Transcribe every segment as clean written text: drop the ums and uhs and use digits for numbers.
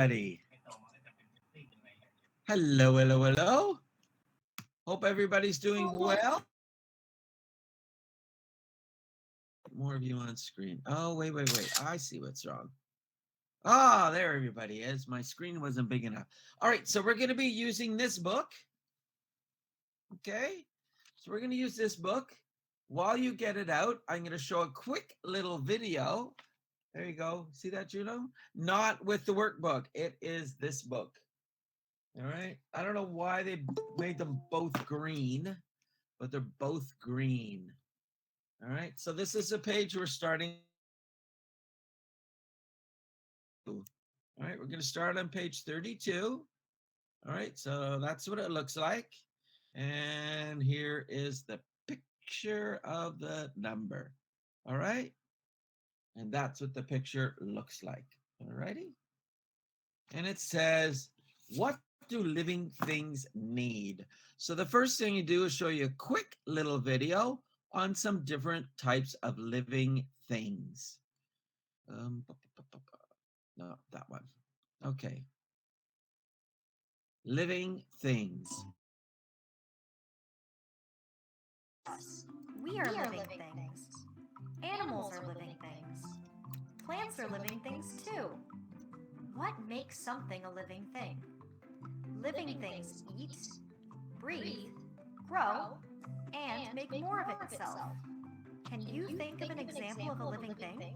Everybody. Hello, hello, hello. Hope everybody's doing well. More of you on screen. Oh, wait. I see what's wrong. Ah, there everybody is. My screen wasn't big enough. All right, so we're going to be using this book. Okay, so we're going to use this book. While you get it out, I'm going to show a quick little video. There you go. See that, Juno? Not with the workbook. It is this book. All right. I don't know why they made them both green, but they're both green. All right. So this is a page we're starting. All right. We're going to start on page 32. All right. So that's what it looks like. And here is the picture of the number. All right. And that's what the picture looks like. All righty. And it says, what do living things need? So the first thing you do is show you a quick little video on some different types of living things. No, that one. Okay. Living things. We are living things. Animals are living things. Plants are living things too. What makes something a living thing? Living things eat, breathe, grow, and make more of itself. Can you think of an example of a living thing?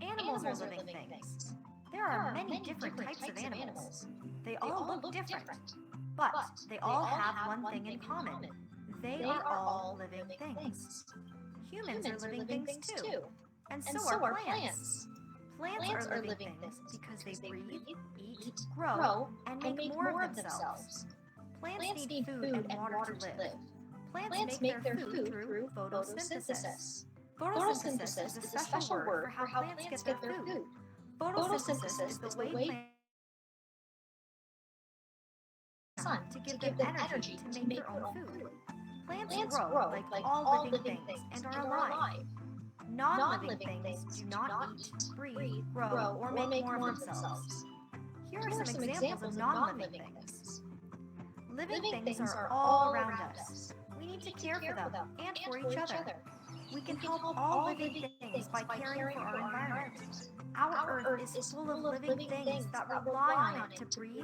Animals are living things. There are many different types of animals. They all look different, but they all have one thing in common. They are all living things. Humans are living things too, and so are plants. Plants are living things because they breathe, eat, grow, and make more of themselves. Plants need food and water to live. Plants make their food through photosynthesis. Photosynthesis is a special word for how plants get their food. Photosynthesis is the way plants sun to give them energy to make their own food. Plants grow like all living things and are alive. Non-living things do not eat, breathe, grow, or make more of themselves. Here are some examples of non-living things. Living things are all around us. We need to care for them and for each other. We can help all living things by caring for our environment. Our Earth is full of living things that rely on it to breathe,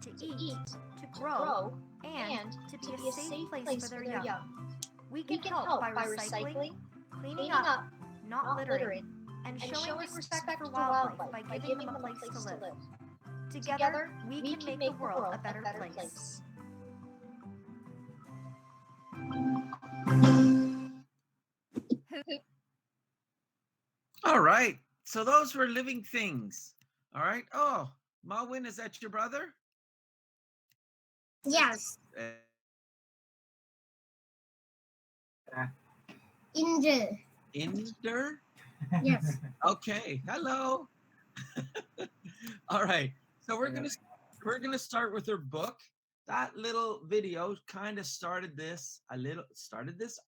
to eat, to grow, and to be a safe place for their young. We can help by recycling, cleaning up, not littering, and showing respect for wildlife by giving them a place to live. Together, we can make the world a better place. All right. So those were living things. All right. Oh, Malwin, is that your brother? Yes. Inder. Inder? Yes. Okay. Hello. All right. So we're gonna start with her book. That little video kind of started this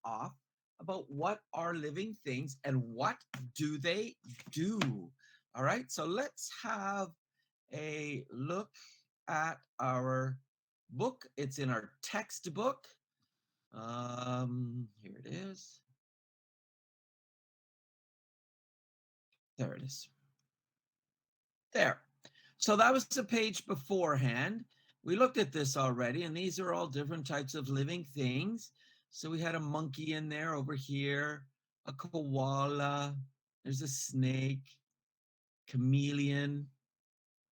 off about what are living things and what do they do. All right. So let's have a look at our book. It's in our textbook. Here it is. There it is. There. So that was the page beforehand. We looked at this already, and these are all different types of living things. So we had a monkey in there over here, a koala, there's a snake, chameleon,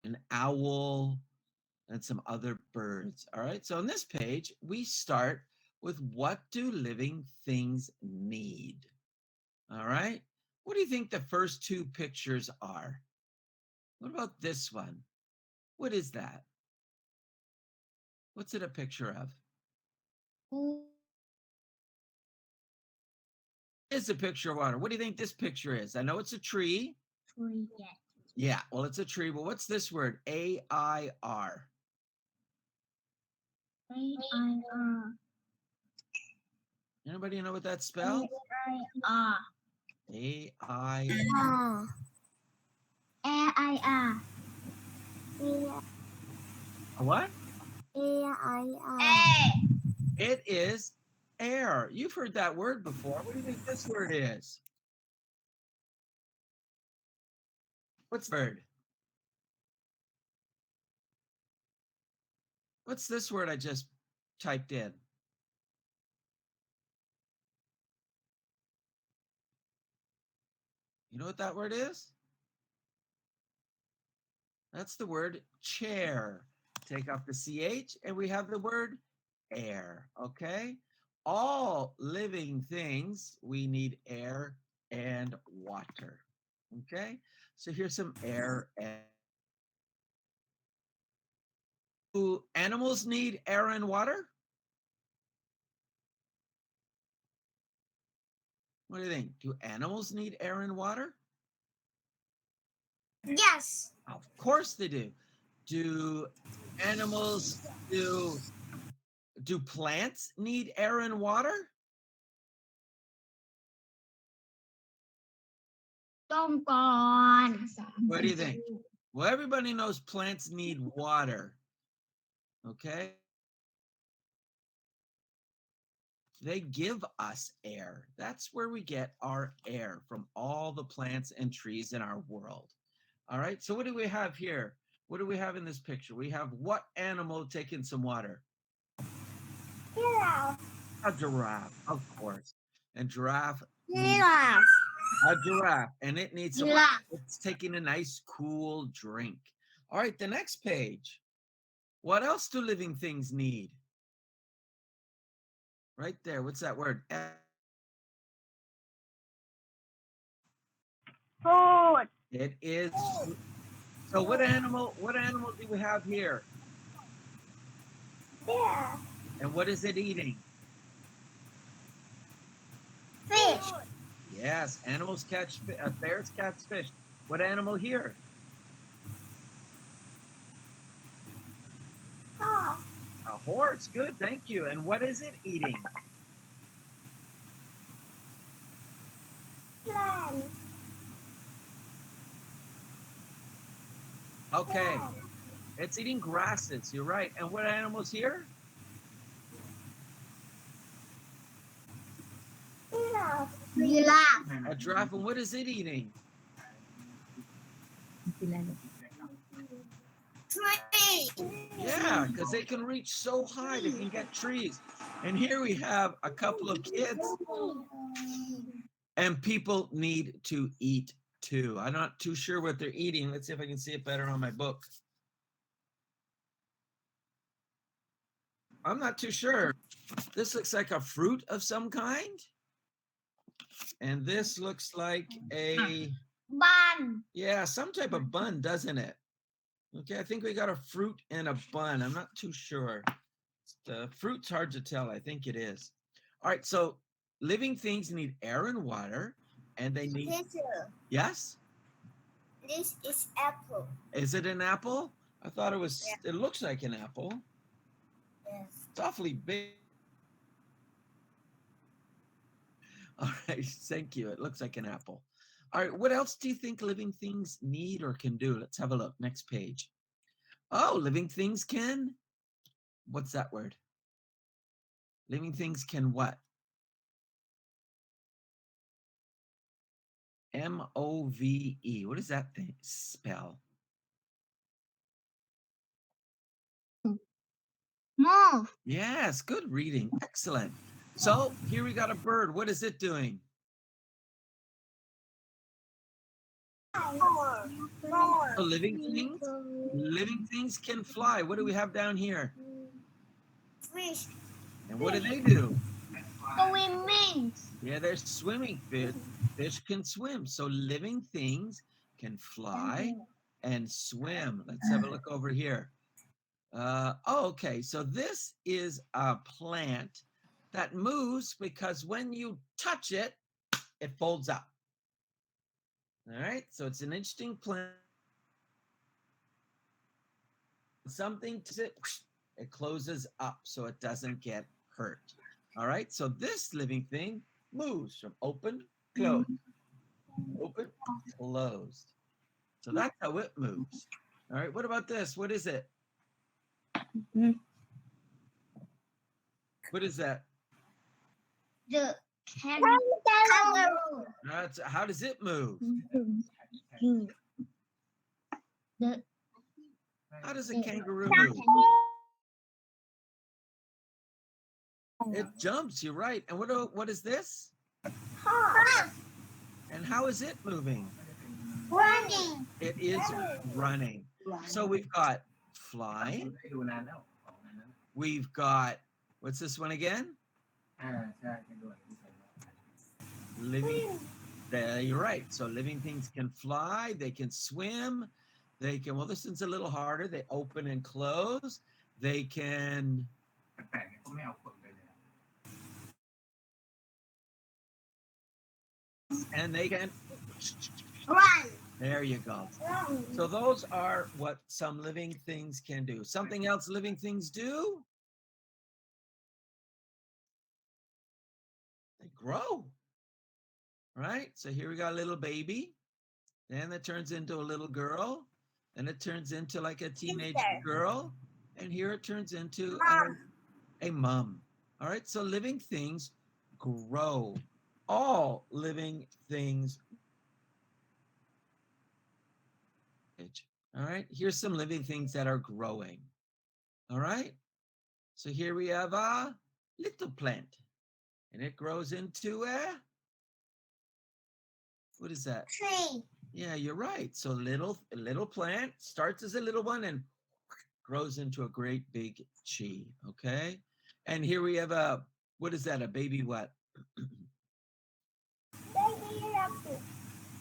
an owl, and some other birds. All right. So on this page, we start with what do living things need? All right. What do you think the first two pictures are? What about this one? What is that? What's it a picture of? It's a picture of water. What do you think this picture is? I know it's a tree. Tree. Yeah, well, it's a tree, but what's this word? A-I-R. A-I-R. Anybody know what that spells? A-I-R. A-I-R. A-I-R. A what? Air. It is air. You've heard that word before. What do you think this word is? What's the word? What's this word I just typed in? You know what that word is? That's the word chair. Take off the CH and we have the word air, okay? All living things, we need air and water, okay? So here's some air and do animals need air and water? What do you think? Do animals need air and water? Yes. Of course they do. Do animals do plants need air and water? Không còn. What do you think? Well, everybody knows plants need water. Okay? They give us air. That's where we get our air from all the plants and trees in our world. All right. So what do we have here? What do we have in this picture? We have what animal taking some water? Giraffe. A giraffe, of course. And giraffe, Giraffe. a giraffe, and it needs some. Giraffe. It's taking a nice cool drink. All right, the next page. What else do living things need? Right there. What's that word? Food. It is. So what animal do we have here? Bear. And what is it eating? Fish. Yes, animals catch bears catch fish. What animal here? Horse. A horse. Good, thank you. And what is it eating? Plant. Okay, it's eating grasses. You're right. And what animals here? Giraffe. Giraffe. A giraffe. And what is it eating? Tree. Yeah, because they can reach so high, they can get trees. And here we have a couple of kids, and people need to eat too. I'm not too sure what they're eating. Let's see if I can see it better on my book. I'm not too sure. This looks like a fruit of some kind. And this looks like a, Bun. yeah, some type of bun, doesn't it? Okay, I think we got a fruit and a bun. I'm not too sure. The fruit's hard to tell. I think it is. All right, so living things need air and water, and they need, yes? This is apple. Is it an apple? I thought it was, it looks like an apple. Yes. It's awfully big. All right, thank you. It looks like an apple. All right, what else do you think living things need or can do? Let's have a look. Next page. Oh, living things can, what's that word? Living things can what? M-O-V-E. What does that thing spell? Move. Yes, good reading. Excellent. So here we got a bird. What is it doing? More. So living things can fly. What do we have down here? Fish. And what do they do? Swimming. Yeah, they're swimming. Fish can swim. So living things can fly and swim. Let's have a look over here. Okay. So this is a plant that moves because when you touch it, it folds up. All right. So it's an interesting plant. Something to it closes up so it doesn't get hurt. All right. So this living thing moves from open, closed, open, closed. So that's how it moves. All right. What about this? What is it? What is that? The kangaroo. How does it move? The How does a kangaroo move? It jumps, you're right. And what is this? horse. And how is it moving? Running. It is running. So we've got flying. We've got, what's this one again? Living. There, you're right. So living things can fly, they can swim, they can, well, this one's a little harder. They open and close. They can, and they can, Run. there you go. So those are what some living things can do. Something else living things do? They grow, right? So here we got a little baby, then it turns into a little girl, then it turns into like a teenage girl, and here it turns into a mom. All right, so living things grow. All living things. All right, here's some living things that are growing. All right, so here we have a little plant, and it grows into a, what is that? Tree. Yeah, you're right. So a little plant starts as a little one and grows into a great big tree. Okay, and here we have a, what is that? A baby what? Baby rabbit.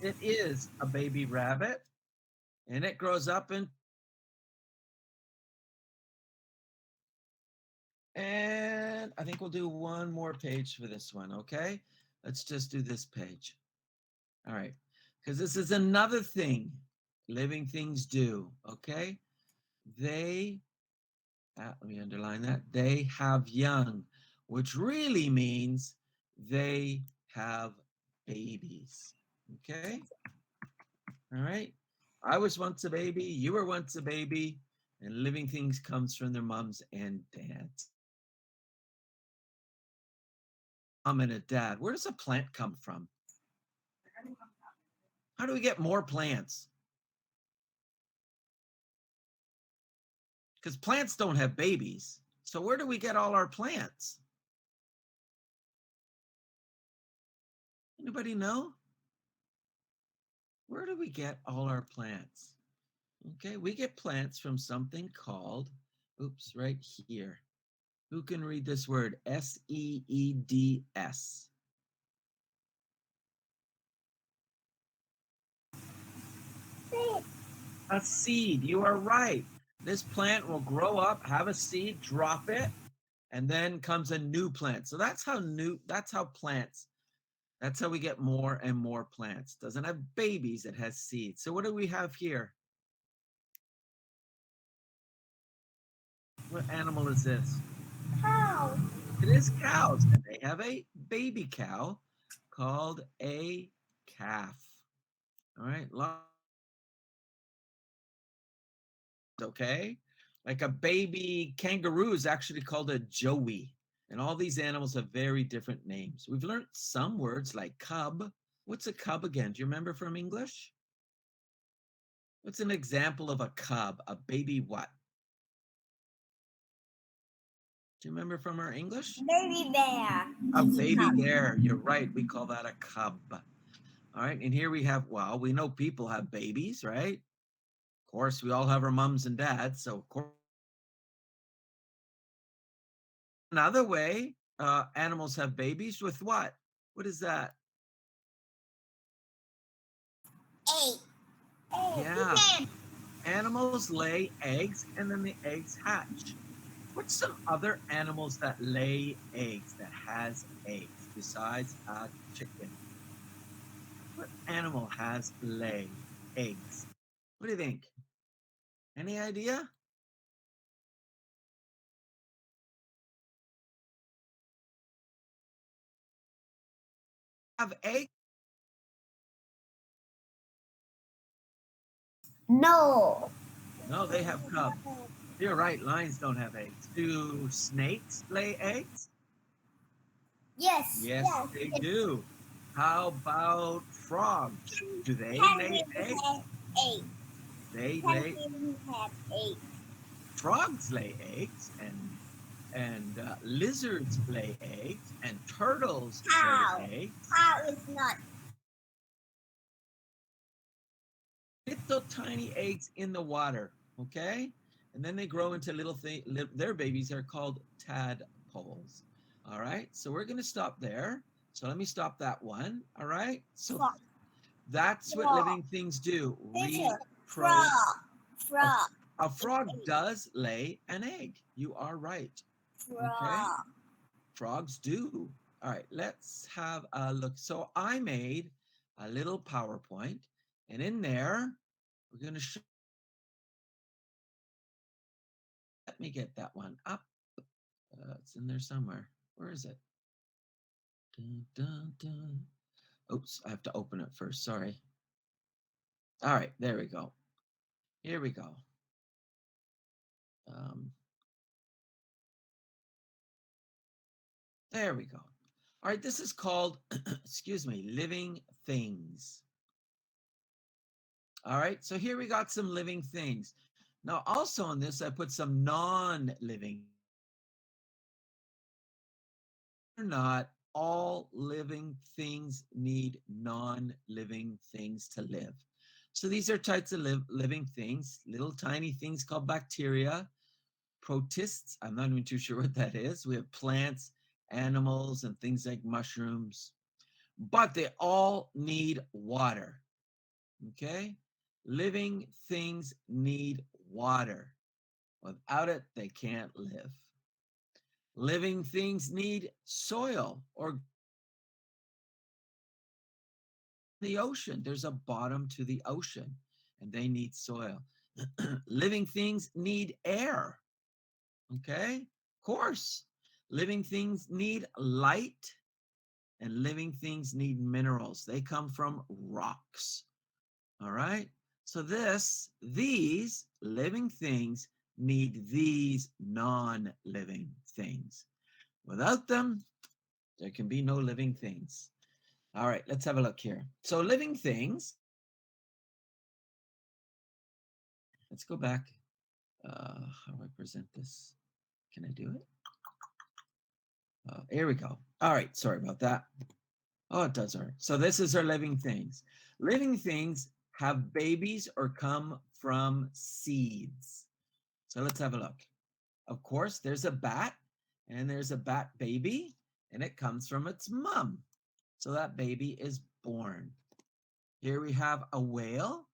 It is a baby rabbit, and it grows up and I think we'll do one more page for this one, okay? Let's just do this page. All right, because this is another thing living things do, okay? They, let me underline that, they have young, which really means they have babies, okay? All right, I was once a baby, you were once a baby, and living things comes from their moms and dads. Mom and a dad. Where does a plant come from? How do we get more plants? Because plants don't have babies. So where do we get all our plants? Anybody know? Where do we get all our plants? Okay, we get plants from something called, oops, right here. Who can read this word? S-E-E-D-S. Seed. A seed, you are right. This plant will grow up, have a seed, drop it, and then comes a new plant. So that's how plants, that's how we get more and more plants. Doesn't have babies, it has seeds. So what do we have here? What animal is this? Cow. It is cows, and they have a baby cow called a calf. All right, okay? Like a baby kangaroo is actually called a joey. And all these animals have very different names. We've learned some words like cub. What's a cub again? Do you remember from English? What's an example of a cub? A baby what? Do you remember from our English? Baby bear. A baby bear. You're right. We call that a cub. All right. And here we have, well, we know people have babies, right? Of course, we all have our moms and dads. So, of course, another way animals have babies with what? What is that? Egg. Yeah. Animals lay eggs and then the eggs hatch. What's some other animals that lay eggs, that has eggs, besides a chicken? What animal has lay eggs? What do you think? Any idea? Have eggs? No. No, they have cubs. You're right, lions don't have eggs. Do snakes lay eggs? Yes. Yes, Yes. they Yes. do. How about frogs? Do they lay Penguins eggs? have eight. They lay Penguins have eight. frogs lay eggs, and lizards lay eggs, and turtles lay Cow. eggs. Cow is not. Little tiny eggs in the water, okay? And then they grow into little thing. Their babies are called tadpoles. All right, so we're going to stop there. So let me stop that one. All right, so Frog. that's what Frog. living things do. Teacher. Repro. Frog. A frog does lay an egg. You are right. Okay, Frog. frogs do. All right, let's have a look. So I made a little PowerPoint, and in there, we're going to show. Let me get that one up. It's in there somewhere. Where is it? Dun, dun, dun. Oops, I have to open it first. Sorry. All right, there we go. Here we go. Um, there we go. All right, this is called, excuse me, living things. All right, so here we got some living things. Now, also on this, I put some non-living. Not all living things need non-living things to live. So these are types of living things, little tiny things called bacteria, protists. I'm not even too sure what that is. We have plants, animals, and things like mushrooms, but they all need water. Okay? Living things need water. Without it, they can't live. Living things need soil or the ocean. There's a bottom to the ocean and they need soil. Living things need air. Okay? Of course. Living things need light and living things need minerals. They come from rocks. All right? So these living things need these non-living things. Without them, there can be no living things. All right, let's have a look here. So living things, let's go back. How do I present this? Can I do it? Here we go. All right, sorry about that. Oh, it does hurt. So this is our living things. Living things have babies or come from seeds. So let's have a look. Of course, there's a bat and there's a bat baby and it comes from its mom. So that baby is born. Here we have a whale.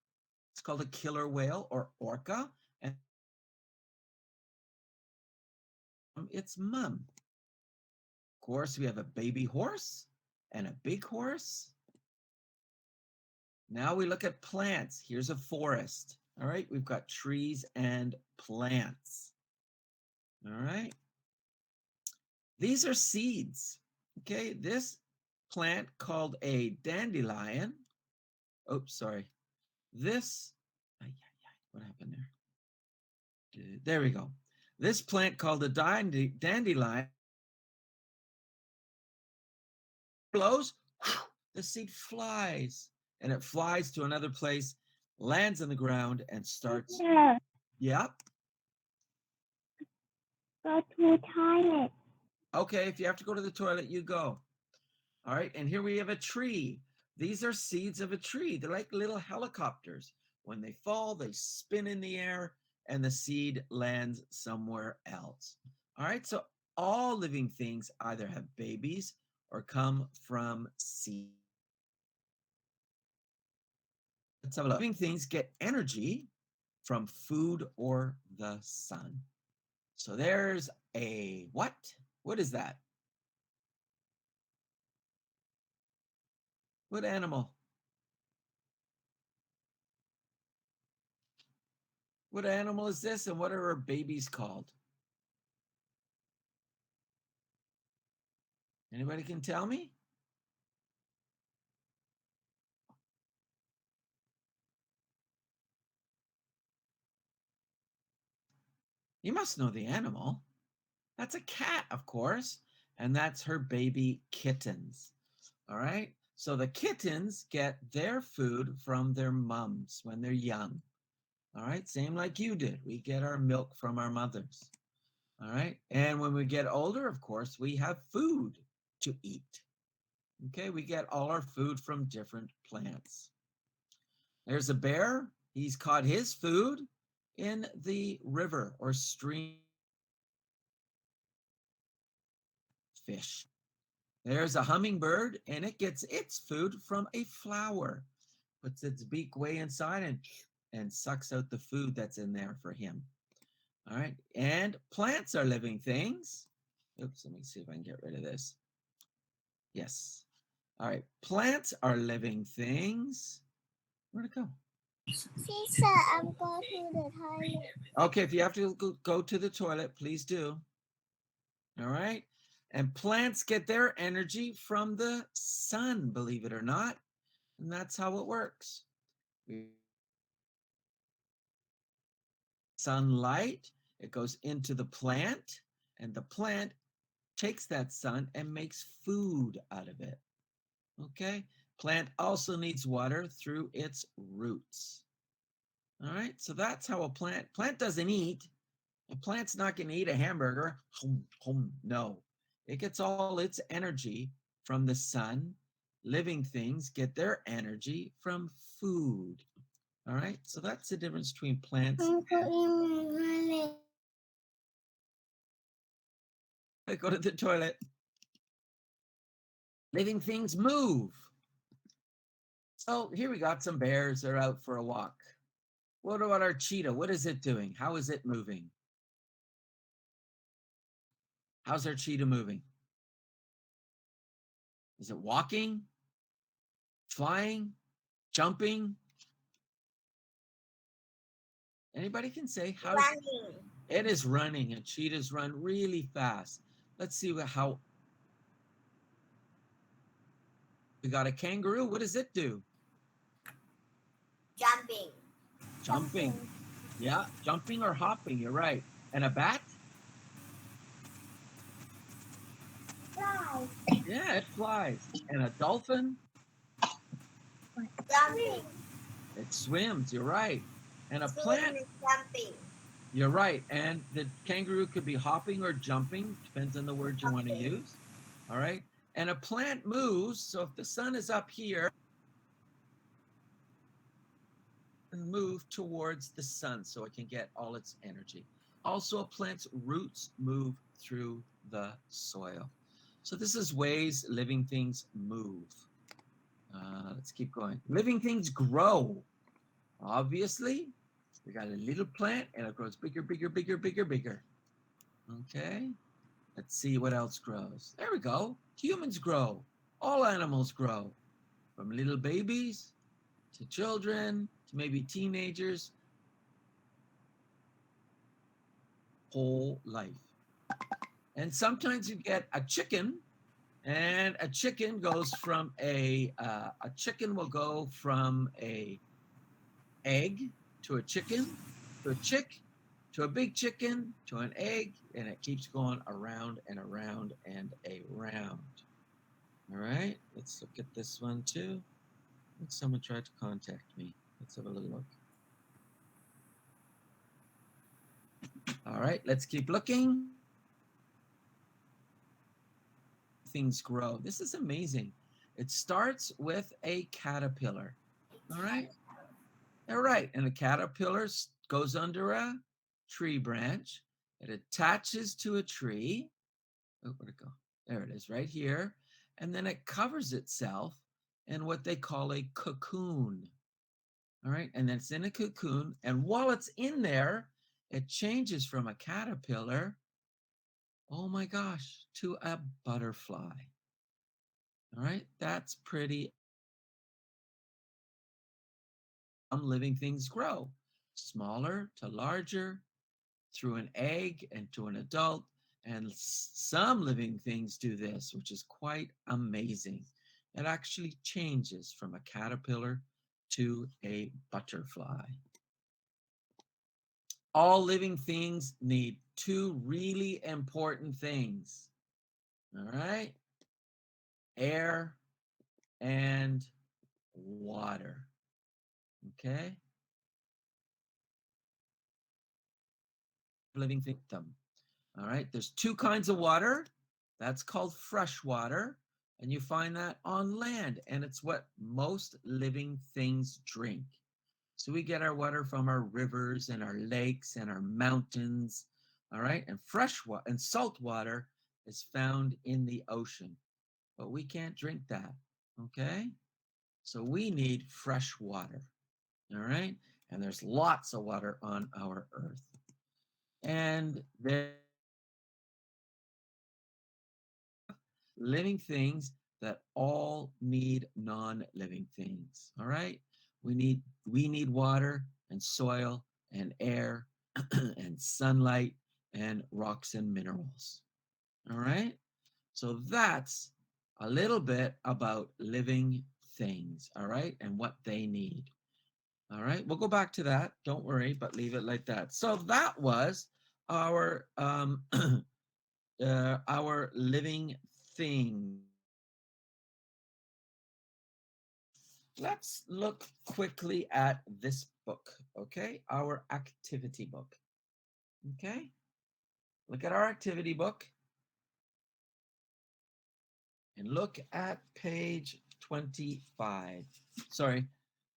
It's called a killer whale or orca and its mom. Of course, we have a baby horse and a big horse. Now we look at plants. Here's a forest. All right, we've got trees and plants. All right. These are seeds. Okay, this plant called a dandelion. Oops, sorry. This, what happened there? There we go. This plant called a dandelion blows, the seed flies and it flies to another place, lands on the ground and starts. Yeah. Yep. Go to the toilet. Okay, if you have to go to the toilet, you go. All right, and here we have a tree. These are seeds of a tree. They're like little helicopters. When they fall, they spin in the air and the seed lands somewhere else. All right, so all living things either have babies or come from seeds. Let's have a look. Living things get energy from food or the sun. So there's a what? What is that? What animal? What animal is this and what are our babies called? Anybody can tell me? You must know the animal. That's a cat, of course, and that's her baby kittens. All right. So the kittens get their food from their mums when they're young. All right. Same like you did. We get our milk from our mothers. All right. And when we get older, of course, we have food to eat. Okay. We get all our food from different plants. There's a bear. He's caught his food in the river or stream. Fish. There's a hummingbird and it gets its food from a flower. Puts its beak way inside and sucks out the food that's in there for him. All right. And plants are living things. Oops, let me see if I can get rid of this. Yes. All right. Plants are living things. Where'd it go? Teacher, I'm going to the toilet. Okay, if you have to go to the toilet, please do. All right. And plants get their energy from the sun, believe it or not. And that's how it works. Sunlight, it goes into the plant, and the plant takes that sun and makes food out of it. Okay. Plant also needs water through its roots. All right. So that's how a plant doesn't eat. A plant's not going to eat a hamburger. No, it gets all its energy from the sun. Living things get their energy from food. All right. So that's the difference between plants. Go to the toilet. Living things move. So here we got some bears. They're out for a walk. What about our cheetah? What is it doing? How is it moving? How's our cheetah moving? Is it walking? Flying? Jumping? Anybody can say how Running. it is running, and cheetahs run really fast. Let's see how we got a kangaroo. What does it do? Jumping. Jumping. Yeah, jumping or hopping, you're right. And a bat? Fly. Yeah, it flies. And a dolphin? Jumping. It swims, you're right. And a plant? Jumping. You're right. And the kangaroo could be hopping or jumping, depends on the word you want to use. All right. And a plant moves. So if the sun is up here, and move towards the sun so it can get all its energy. Also, a plant's roots move through the soil. So this is ways living things move. Let's keep going. Living things grow. Obviously, we got a little plant and it grows bigger, bigger, bigger, bigger, bigger. Okay. Let's see what else grows. There we go. Humans grow. All animals grow. From little babies to children to maybe teenagers. Whole life. And sometimes you get a chicken, and a chicken goes from a chicken will go from a egg to a chicken to a chick to a big chicken to an egg, and it keeps going around and around and around. All right, let's look at this one too. Someone tried to contact me. Let's have a little look. All right, let's keep looking. Things grow. This is amazing. It starts with a caterpillar. All right. All right. And the caterpillar goes under a tree branch. It attaches to a tree. Oh, where'd it go? There it is, right here. And then it covers itself in what they call a cocoon. All right. And then it's in a cocoon. And while it's in there, it changes from a caterpillar, oh my gosh, to a butterfly. All right. That's pretty. Some living things grow smaller to larger through an egg and to an adult. And some living things do this, which is quite amazing. It actually changes from a caterpillar to a butterfly. all living things need two really important things. All right? Air and water. Okay? Living thing. All right? There's two kinds of water. That's called fresh water. And you find that on land. And it's what most living things drink. So we get our water from our rivers and our lakes and our mountains. All right? And fresh water and salt water is found in the ocean. But we can't drink that. Okay? So we need fresh water. All right? And there's lots of water on our earth. And there living things that all need non-living things. All right? We need water and soil and air and sunlight and rocks and minerals. All right? So that's a little bit about living things, all right? And what they need. All right? We'll go back to that. Don't worry, but leave it like that. So that was our our living thing. Let's look quickly at this book, okay? Our activity book. Okay? Look at our activity book. And look at page 25. Sorry,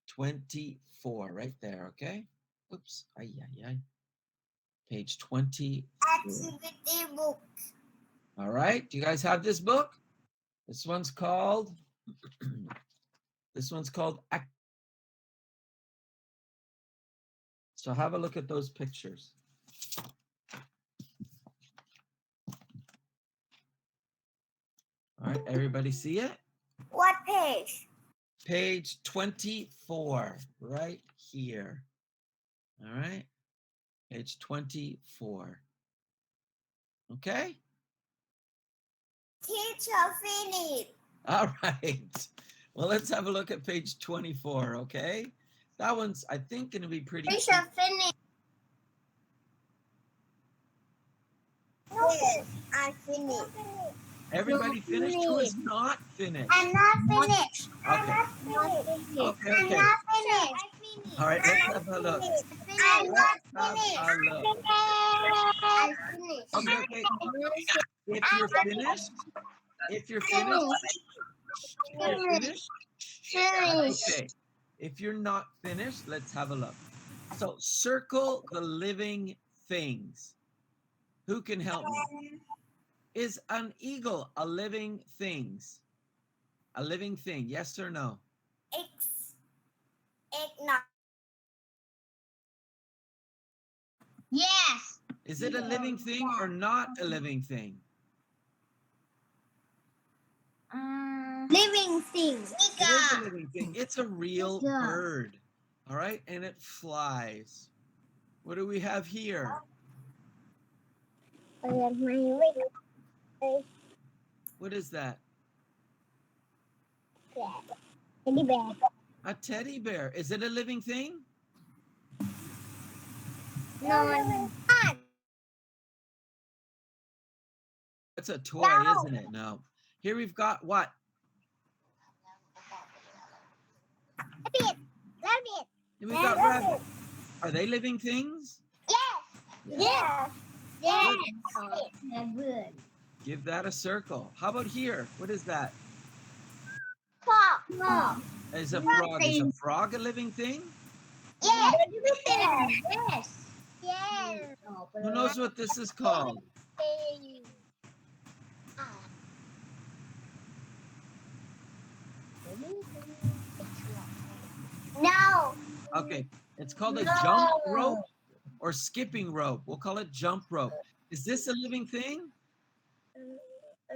24, right there, okay? Oops, ay, ay, ay. Page 20. Activity book. All right, do you guys have this book? This one's called, So have a look at those pictures. All right, everybody see it? What page? Page 24, right here. All right, page 24. Okay? Teacher, finish. All right. Well, let's have a look at page 24, okay? That one's, I think, going to be pretty. Teacher, finish. Yes, I finished. Everybody finished? Who is not finished? I'm not finished. Okay. Okay, I'm okay. not finished. All right, let's have a look. I'm not Let's finished. have a look. I finished. Okay, okay. If you're finished, if you're finished, okay. If you're not finished, let's have a look. So circle the living things. Who can help me? Is an eagle a living things? A living thing, yes or no? Not. Yes. Is it a living thing or not a living thing? Living thing. It is a living thing. It's a real bird. All right, and it flies. What do we have here? What is that? Teddy bear. A teddy bear. Is it a living thing? No. It's a toy, isn't it? No. Here we've got what? Rabbit. Here we've got rabbit. Are they living things? Yes. Yes. Good. Give that a circle. How about here? What is that? Frog. Is a frog. Is a frog a living thing? Yes. Yes. Yes. Who knows what this is called? No. Okay, it's called a jump rope or skipping rope. We'll call it jump rope. Is this a living thing?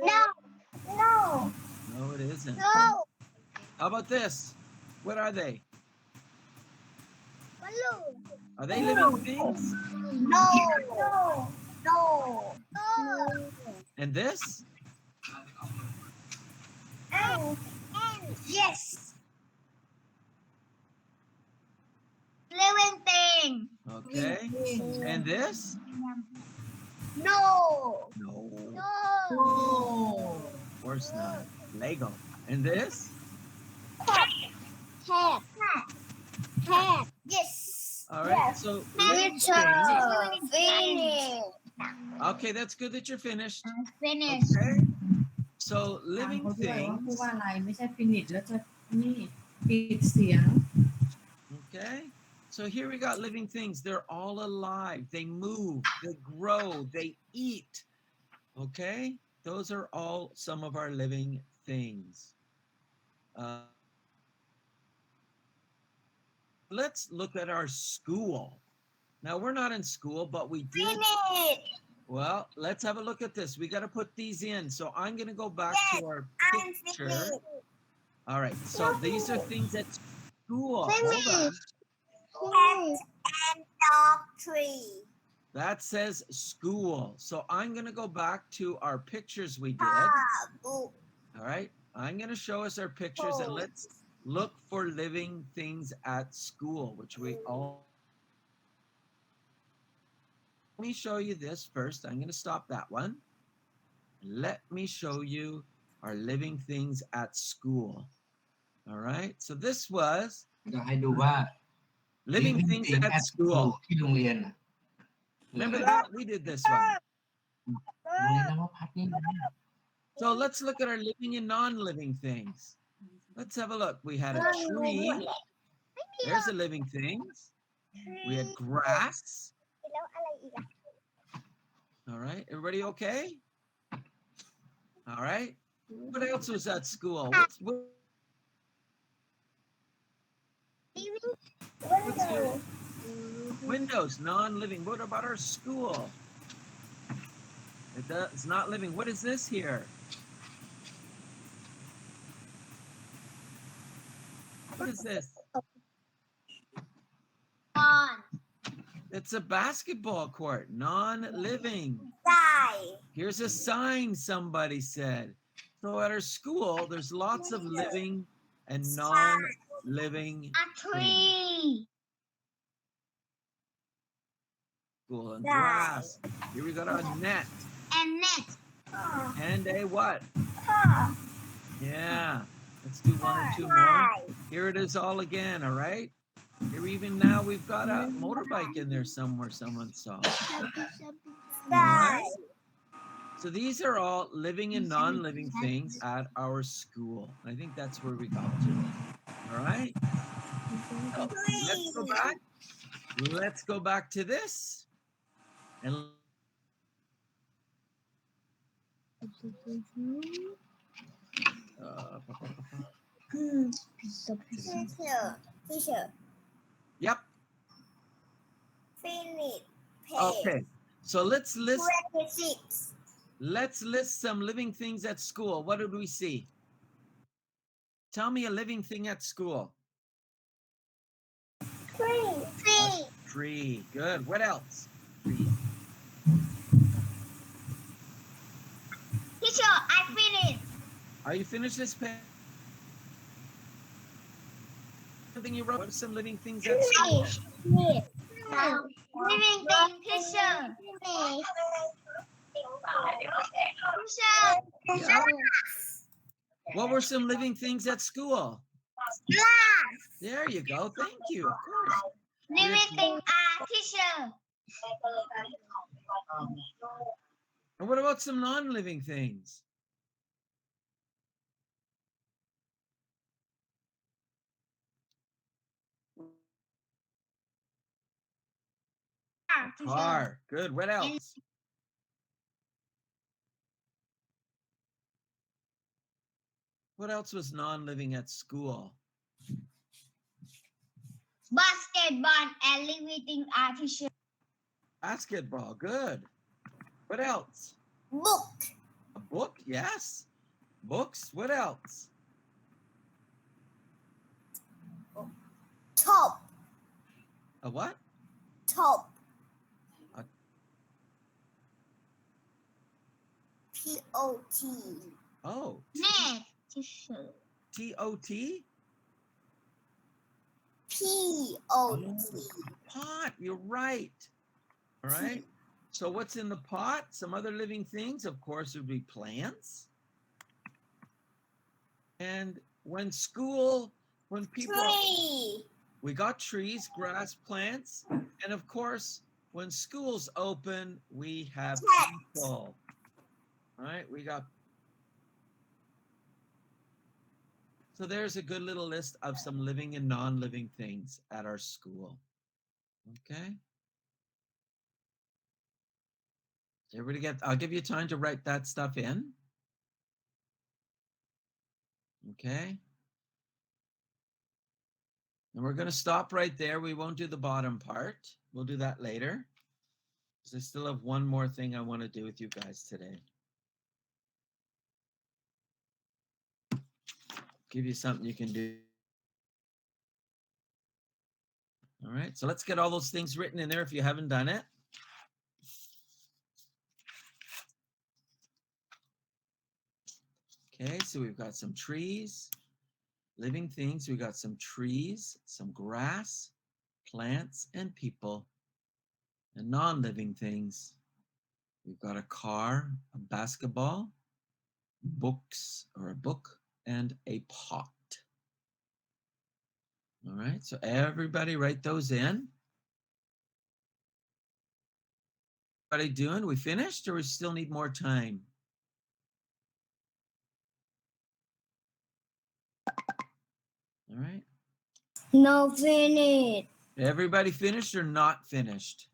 No. No. No, it isn't. No. How about this? What are they? Balloon. Are they living things? No. No. No. No. And this? And yes. living thing. Okay. And this? No. No, No. of course not. Lego. And this? Cat. Cat. Yes. All right. So living things. Finish. Okay, that's good that you're finished. Finish. Okay. So ถาม living เขาด้วยว่าพูด things. ว่าอะไรไม่ใช่ finish แล้วจะนี่ปิดเสียง Okay. So here we got living things. They're all alive. They move, they grow, they eat. Okay. Those are all some of our living things. Let's look at our school. Now we're not in school, but we did. Finish. Well, let's have a look at this. We got to put these in. So I'm going to go back to our picture. All right. So these are things at school. Hold on. Cat and dog tree. That says school. So I'm going to go back to our pictures we did. Book. All right. I'm going to show us our pictures and let's look for living things at school, which we all. Let me show you this first. I'm going to stop that one. Let me show you our living things at school. All right. So this was อยากให้ดูว่า living things at school. ที่โรงเรียนน่ะ Remember that? We did this one. โรงเรียนนวพัฒน์นี่นะ So let's look at our living and non-living things. Let's have a look. We had a tree. There's a living thing. We had grass. All right. Everybody okay? All right. What else was at school? What's here? Windows, non-living. What about our school? It's not living. What is this here? What is this? On. It's a basketball court, non-living. Die. Here's a sign somebody said. So at our school, there's lots of living and non-living A tree. school and grass. Here we got our net And net. and a what? Yeah. Let's do one or two more. Here it is all again, all right? Here even now we've got a motorbike in there somewhere someone saw. Die. So these are all living and non-living things at our school. I think that's where we got to. All right? So let's go back. Let's go back to this. And Teacher. yep. Finish. Okay. So let's list 26. let's list some living things at school. What did we see? Tell me a living thing at school. Tree. Tree. Good. What else? Tree. Teacher, I finished. Are you finished this page? Something you wrote. What are some living things at school? Finish. Living thing, teacher. Teacher. Yeah. What were some living things at school? Glass. There you go. Thank you. Of course. Living thing, teacher. And what about some non-living things? Car. Good. What else? What else was non-living at school? Basketball and living thing, teacher. Basketball. Good. What else? Book. A book? Yes. Books. What else? Top. A what? Top. A- P-O-T. Oh. Net. Teacher. T-O-T? P-O-T. Pot, you're right. All right. So what's in the pot? Some other living things, of course, would be plants. And when people, Tree. we got trees, grass, plants, and of course, when schools open, we have people. All right, we got. So there's a good little list of some living and non-living things at our school. Okay. Everybody I'll give you time to write that stuff in. Okay. And we're going to stop right there. We won't do the bottom part. We'll do that later. Because I still have one more thing I want to do with you guys today. Give you something you can do. All right. So let's get all those things written in there if you haven't done it. Okay. So we've got some trees, living things. We've got some trees, some grass, plants, and people. And non-living things, we've got a car, a basketball, books or a book, and a pot. All right, so everybody write those in. Everybody doing? We finished or we still need more time? All right. No finish. Everybody finished or not finished?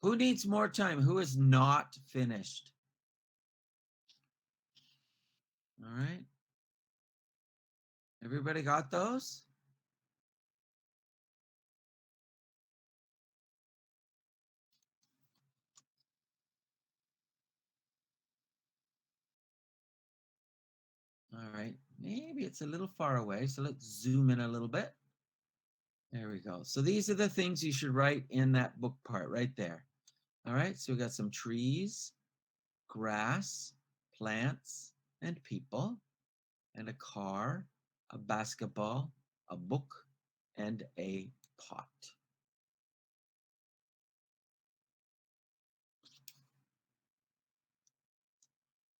Who needs more time? Who is not finished? All right. Everybody got those? All right. Maybe it's a little far away, so let's zoom in a little bit. There we go. So these are the things you should write in that book part right there. All right. So we got some trees, grass, plants, and people, and a car, a basketball, a book, and a pot.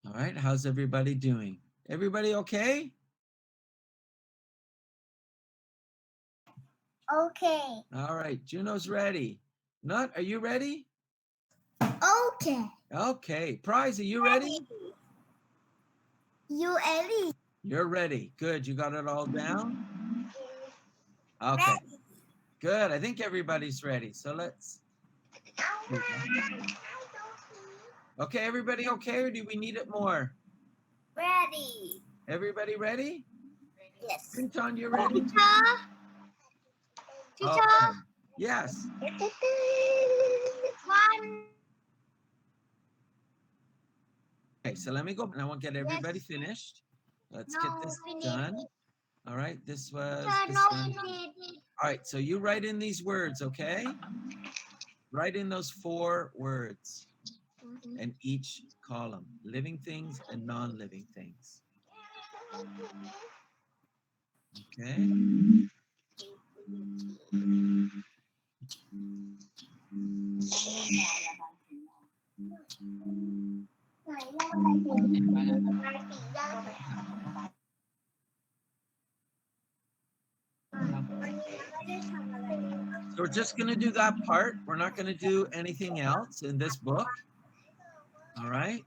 All right. How's everybody doing? Everybody okay? Okay. All right. Juno's ready. Nut, are you ready? Okay. Okay. Prize, are you ready? You ready? You're ready. Good. You got it all down? Okay. Good. I think everybody's ready. So let's. Okay, everybody okay, or do we need it more? Ready. Everybody ready? Yes. Quinton, you ready? Teacher. Okay. Yes. One. Okay, so let me go and I won't get everybody finished. Let's get this done. All right, this was this one. All right, so you write in these words, okay? Write in those 4 words in each column, living things and non-living things. Okay. So we're just going to do that part. We're not going to do anything else in this book. All right.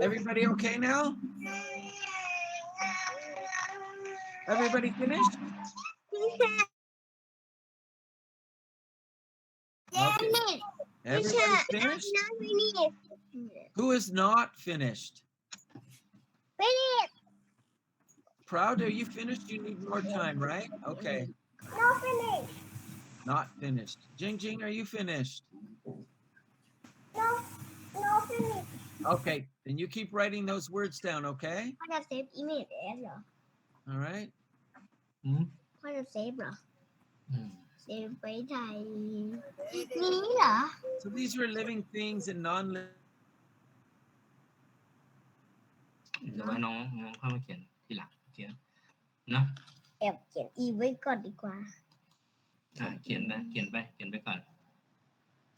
Everybody okay now? Everybody finished? Okay. Everybody finished? Who is not finished? Proud, are you finished? You need more time, right? Okay. No finish. Not finished. Jing Jing, are you finished? No finish. Okay. Then you keep writing those words down, okay? I got saved email there. All right. พ่อจะเซฟเหรอ อืม เซฟไว้ในนี้เหรอ So these were living things and non-living. หรือว่าน้องเข้ามาเขียนทีหลังเขียนเนาะ แอบเขียนอีไว้ก่อนดีกว่า เขียนไปก่อน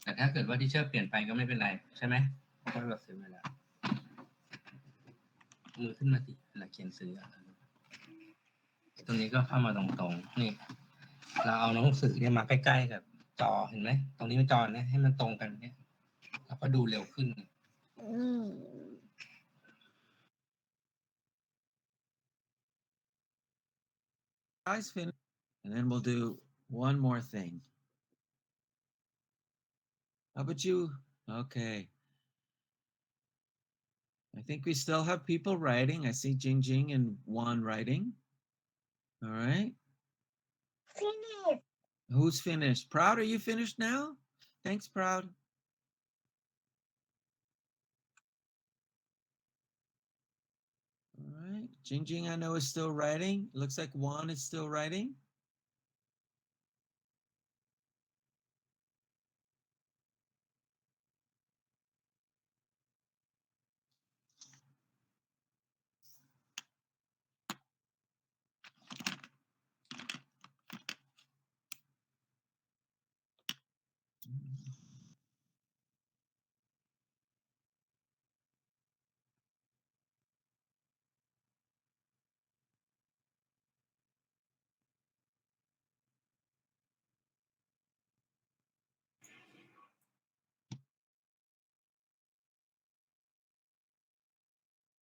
แต่ถ้าเกิดว่าที่เชื่อเปลี่ยนไปก็ไม่เป็นไรใช่ไหมเพราะเราซื้อเวลามือขึ้นมาสิเวลาเขียนซื้อตรงนี้ก็เข้ามาตรงๆนี่เราเอาหนังสือเนี่ยมาใกล้ๆกับจอเห็นไหมตรงนี้เป็นจอเนี่ยให้มันตรงกันเนี่ยเราก็ดูเร็วขึ้น อืม Guys, finish, and then we'll do one more thing. How about you? Okay. I think we still have people writing. I see Jing Jing and Juan writing. All right. finish Who's finished? Proud, are you finished now? Thanks, Proud. All right. Jing Jing, I know, is still writing. Looks like Juan is still writing.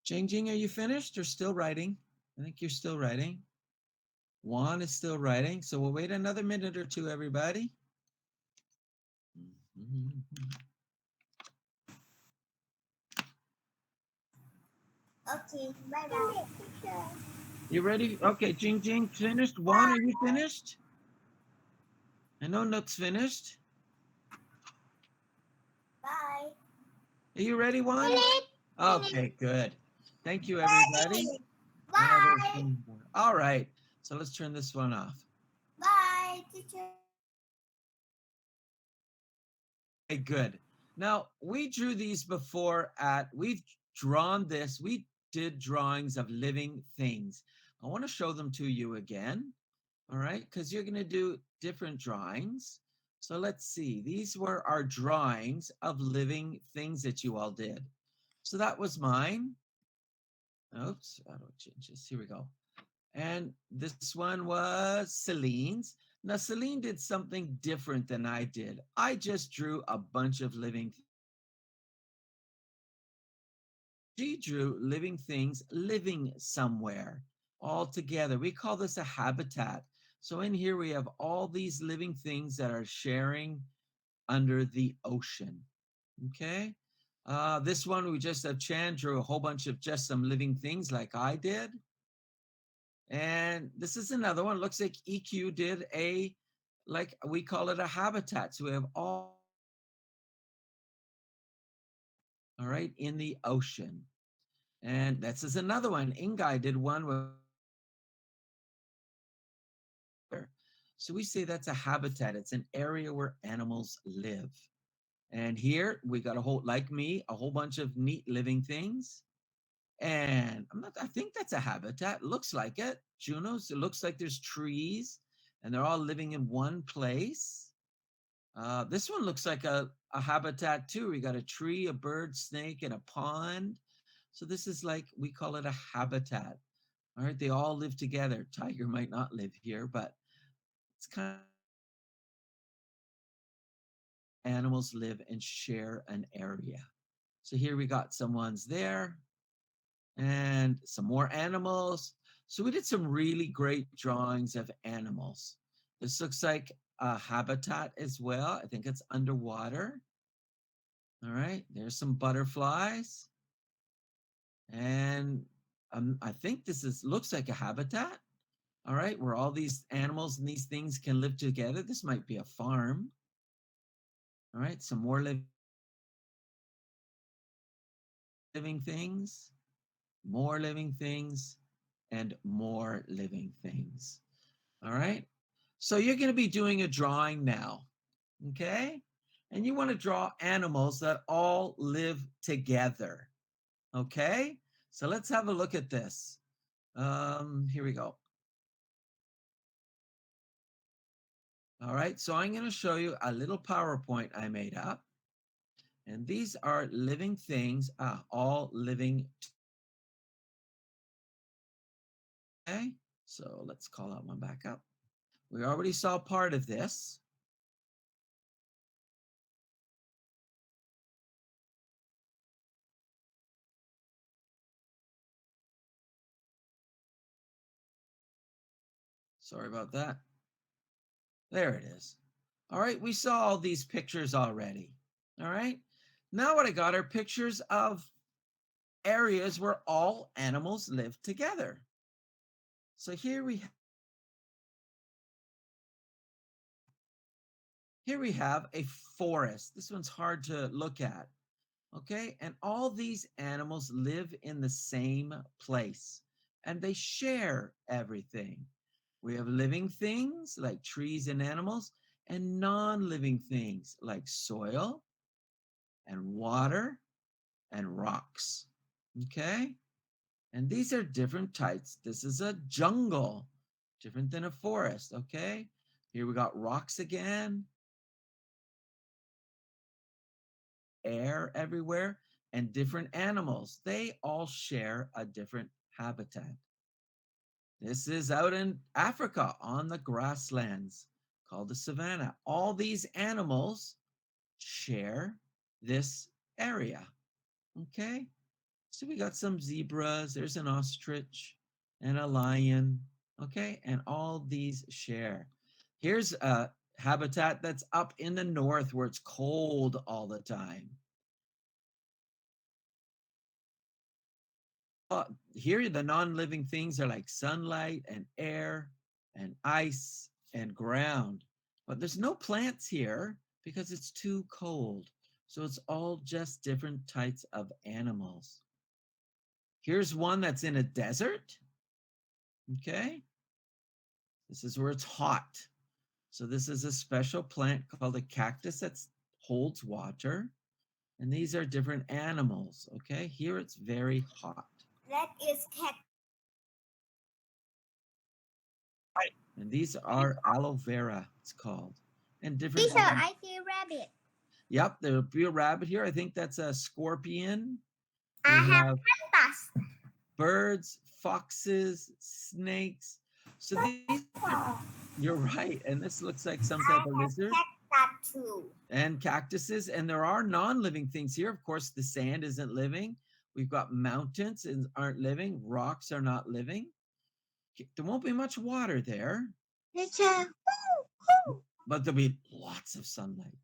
Jing Jing, are you finished or still writing? I think you're still writing. Juan is still writing. So we'll wait another minute or two, everybody. okay bye bye You ready? Okay, Jing Jing finished. Juan, are you finished? I know Nook's finished. bye Are you ready, Juan? Okay, good. Thank you, everybody. bye All right, so let's turn this one off. bye teacher Okay, good. Now, we drew these before we've drawn this. We did drawings of living things. I want to show them to you again, all right? Because you're going to do different drawings. So let's see. These were our drawings of living things that you all did. So that was mine. Oops, I don't change this. Here we go. And this one was Celine's. Now, Celine did something different than I did. I just drew a bunch of living things. She drew living things living somewhere all together. We call this a habitat. So in here we have all these living things that are sharing under the ocean. Okay. This one we just have Chan drew a whole bunch of just some living things like I did. And this is another one. Looks like EQ did like we call it a habitat. So we have all right, in the ocean. And this is another one. Ingai did one with. So we say that's a habitat. It's an area where animals live. And here we got like me, a whole bunch of neat living things. And I think that's a habitat. Looks like it. Juno's, it looks like there's trees and they're all living in one place. This one looks like a habitat too. We got a tree, a bird, snake, and a pond. So this is like, we call it a habitat. All right, they all live together. Tiger might not live here, but it's kind of animals live and share an area. So here we got some ones there and some more animals. So we did some really great drawings of animals. This looks like a habitat as well. I think it's underwater. All right, there's some butterflies. And I think this looks like a habitat. All right, where all these animals and these things can live together. This might be a farm. All right, some more living things, more living things, and more living things. All right. So you're going to be doing a drawing now. Okay. And you want to draw animals that all live together. Okay. So let's have a look at this. Here we go. All right. So I'm going to show you a little PowerPoint I made up. And these are living things, all living. Okay. So let's call that one back up. We already saw part of this. Sorry about that. There it is. All right, we saw all these pictures already. All right, now what I got are pictures of areas where all animals live together. So here we have a forest. This one's hard to look at. Okay, and all these animals live in the same place and they share everything. We have living things like trees and animals, and non-living things like soil and water and rocks. Okay, and these are different types. This is a jungle, different than a forest. Okay, here we got rocks again, air everywhere, and different animals. They all share a different habitat. This is out in Africa on the grasslands called the savanna. All these animals share this area. Okay, so we got some zebras, there's an ostrich and a lion. Okay, and all these share. Here's a habitat that's up in the north where it's cold all the time. Here, the non-living things are like sunlight and air and ice and ground. But there's no plants here because it's too cold. So it's all just different types of animals. Here's one that's in a desert. Okay. This is where it's hot. So this is a special plant called a cactus that holds water. And these are different animals. Okay. Here it's very hot. That is cat. And these are aloe vera, it's called. And different. Teacher, I see rabbit. Yep, there'll be a rabbit here. I think that's a scorpion. We I have have cactus. birds, foxes, snakes. So these, you're right. And this looks like some type of lizard. Cactus too. And cactuses. And there are non-living things here. Of course, the sand isn't living. We've got mountains and aren't living. Rocks are not living. There won't be much water there. Teacher. But there'll be lots of sunlight.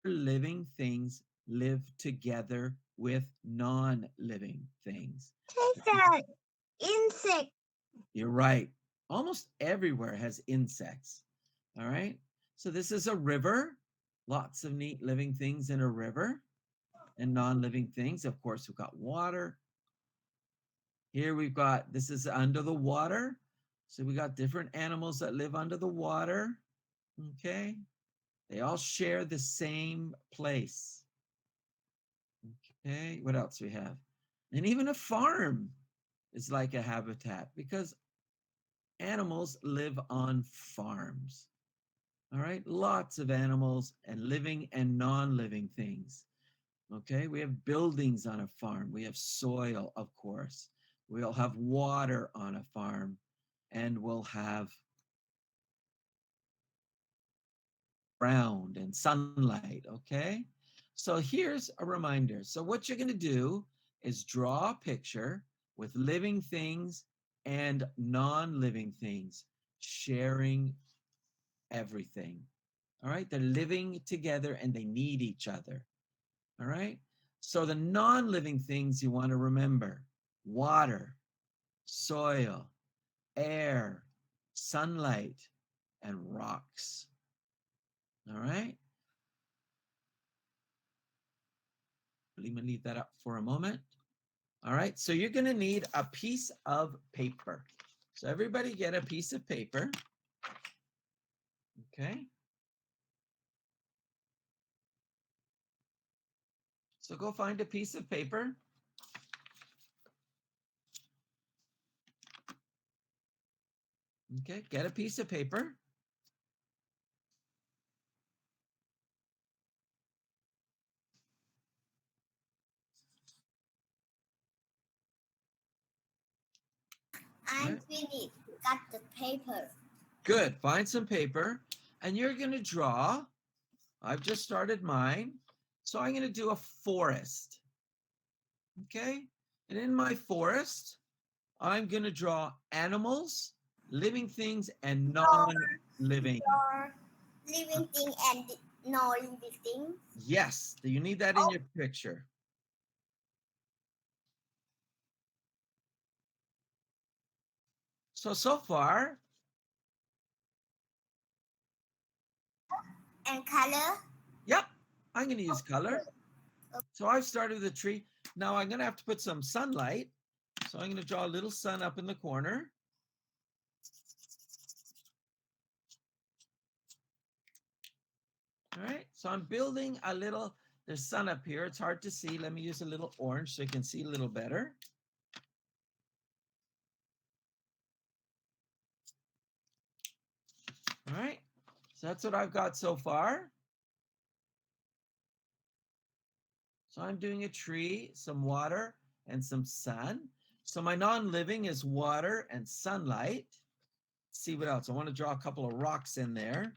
Living things live together with non-living things. Teacher, insect. You're right. Almost everywhere has insects. All right. So this is a river. Lots of neat living things in a river and non-living things. Of course, we've got water. Here we've got, this is under the water. So we got different animals that live under the water. Okay. They all share the same place. Okay, what else we have? And even a farm is like a habitat because animals live on farms. All right, lots of animals and living and non-living things. Okay, we have buildings on a farm. We have soil, of course. We'll have water on a farm, and we'll have ground and sunlight. Okay, so here's a reminder. So what you're going to do is draw a picture with living things and non-living things sharing everything. All right, they're living together and they need each other. All right, so the non-living things you want to remember: water, soil, air, sunlight, and rocks. All right, let me leave that up for a moment. All right, so you're going to need a piece of paper. So everybody get a piece of paper. Okay. So go find a piece of paper. Okay, get a piece of paper. I'm Right. finished. Got the paper. Good. Find some paper and you're going to draw. I've just started mine. So I'm going to do a forest. Okay. And in my forest, I'm going to draw animals, living things, and non-living. Your living thing and non-living thing. Yes. Do you need that in your picture? So far, And color. yep, I'm going to use color. So I've started with a tree. Now I'm going to have to put some sunlight. So I'm going to draw a little sun up in the corner. All right, so I'm building a little, there's sun up here. It's hard to see. Let me use a little orange so you can see a little better. All right, so that's what I've got so far. So I'm doing a tree, some water, and some sun. So my non-living is water and sunlight. Let's see what else. I want to draw a couple of rocks in there.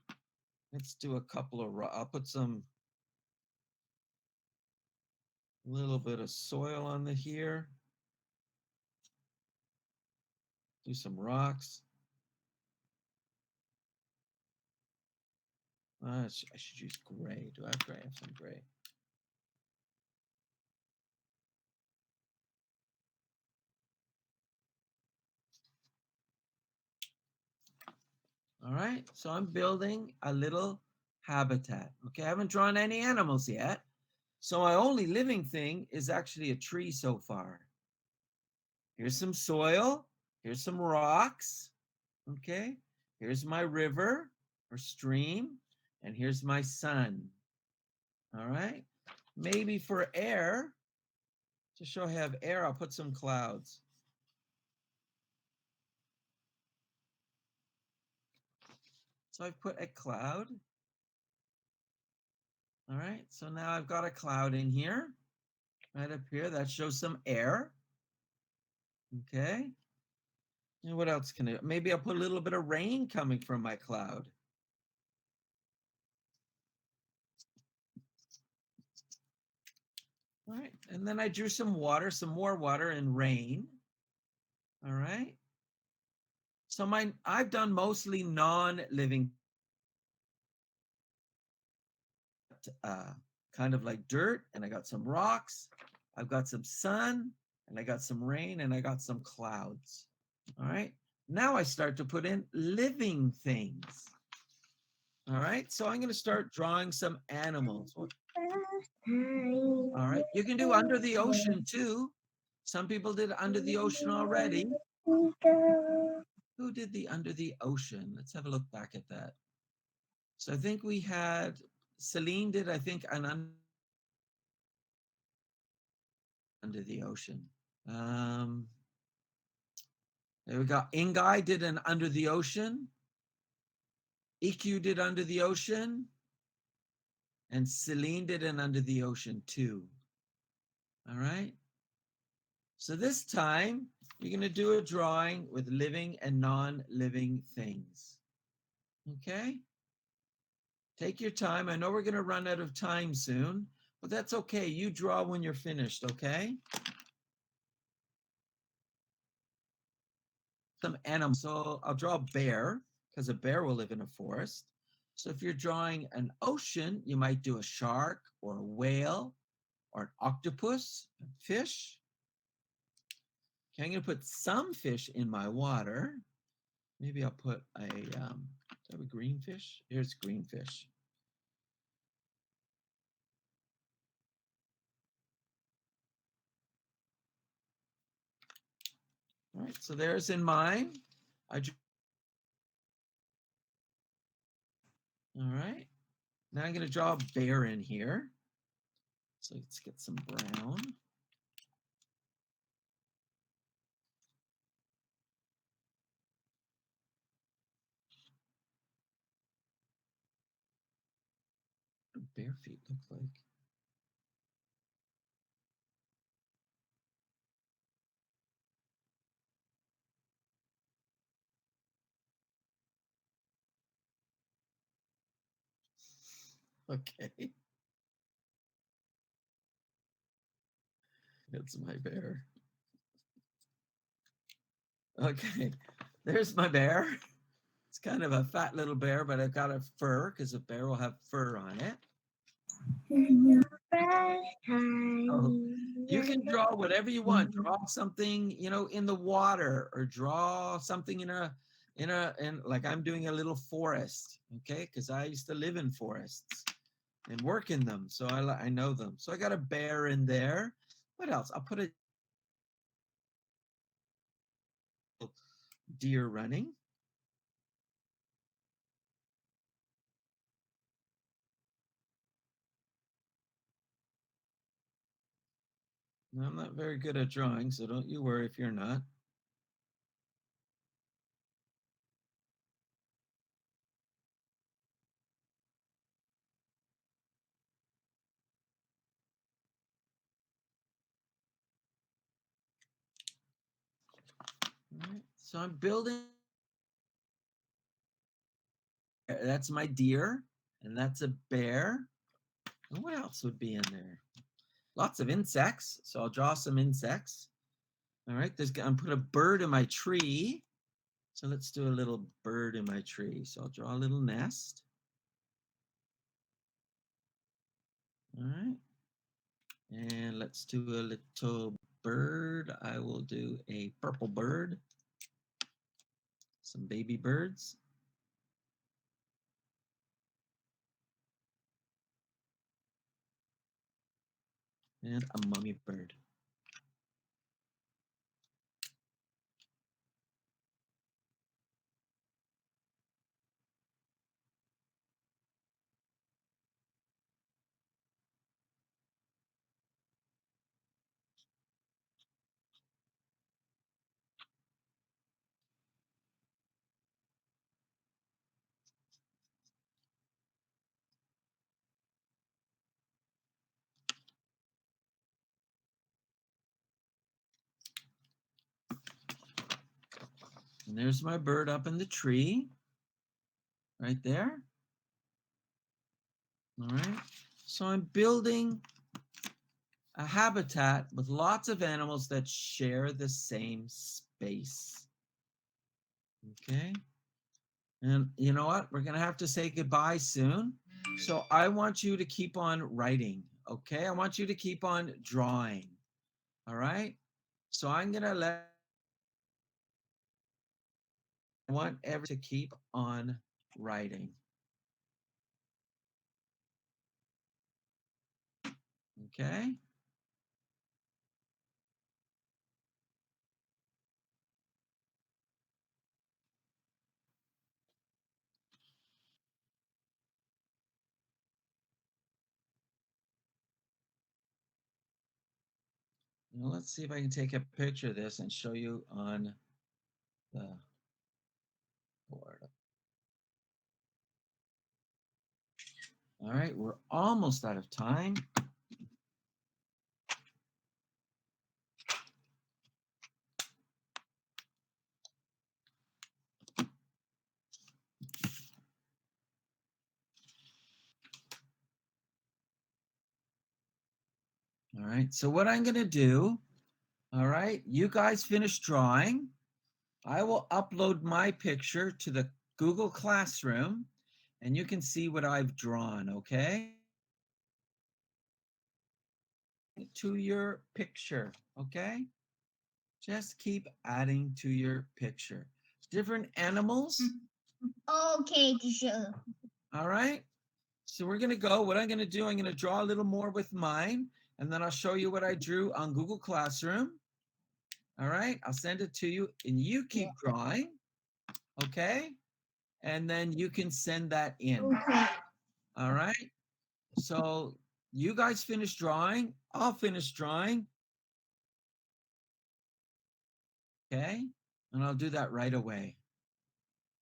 Let's do a couple of rocks. I'll put some little bit of soil on the here. Do some rocks. I should use gray. Do I have gray? I have some gray. All right, so I'm building a little habitat. Okay, I haven't drawn any animals yet. So my only living thing is actually a tree so far. Here's some soil. Here's some rocks. Okay, here's my river or stream. And here's my sun. All right, maybe for air, to show I have air, I'll put some clouds. So I've put a cloud. All right, so now I've got a cloud in here, right up here. That shows some air. Okay. And what else can I, maybe I'll put a little bit of rain coming from my cloud. All right, and then I drew some water, some more water and rain. All right. So I've done mostly non-living, kind of like dirt, and I got some rocks. I've got some sun, and I got some rain, and I got some clouds. All right. Now I start to put in living things. All right. So I'm going to start drawing some animals. All right. You can do under the ocean too. Some people did under the ocean already. Who did the under the ocean? Let's have a look back at that. So I think we had Celine did, I think, an under the ocean. There we go. Ingai did an under the ocean. EQ did under the ocean. And Celine did an under the ocean too. All right. So this time you're going to do a drawing with living and non-living things. Okay. Take your time. I know we're going to run out of time soon, but that's okay. You draw when you're finished. Okay. Some animals. So I'll draw a bear because a bear will live in a forest. So if you're drawing an ocean, you might do a shark or a whale or an octopus, a fish. Okay, I'm going to put some fish in my water. Maybe I'll put a, do I have a green fish? Here's green fish. All right, so there's in mine. All right, now I'm going to draw a bear in here. So let's get some brown. What do bear feet look like? Okay. That's my bear. Okay, there's my bear. It's kind of a fat little bear, but I've got a fur because a bear will have fur on it. Oh, you can draw whatever you want. Draw something, in the water, or draw something in like I'm doing a little forest, okay? Because I used to live in forests and work in them, so I know them. So I got a bear in there. What else? I'll put a deer running. Now, I'm not very good at drawing, so don't you worry if you're not. All right, so I'm building. That's my deer, and that's a bear. And what else would be in there? Lots of insects, so I'll draw some insects. All right, I'm put a bird in my tree. So let's do a little bird in my tree. So I'll draw a little nest. All right. And let's do a little bird. I will do a purple bird. Some baby birds. And a mummy bird. And there's my bird up in the tree, right there. All right. So I'm building a habitat with lots of animals that share the same space. Okay. And you know what? We're going to have to say goodbye soon. So I want you to keep on writing. Okay. I want you to keep on drawing. All right. So I'm going to I want everyone to keep on writing. Okay. Now let's see if I can take a picture of this and show you on the board. All right, we're almost out of time. All right, so what I'm going to do, all right, you guys finish drawing. I will upload my picture to the Google Classroom, and you can see what I've drawn, okay? To your picture, okay? Just keep adding to your picture. Different animals. Okay, teacher. All right. So we're going to go. What I'm going to do, I'm going to draw a little more with mine, and then I'll show you what I drew on Google Classroom. All right, I'll send it to you and you keep drawing. Okay. And then you can send that in. Okay. All right. So you guys finish drawing. I'll finish drawing. Okay. And I'll do that right away.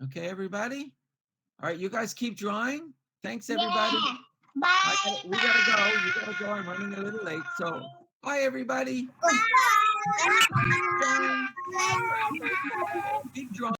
Okay, everybody? All right, you guys keep drawing. Thanks, everybody. Yeah. Bye. We gotta go. You gotta go. I'm running a little late. So bye, everybody. Bye. Keep drawing.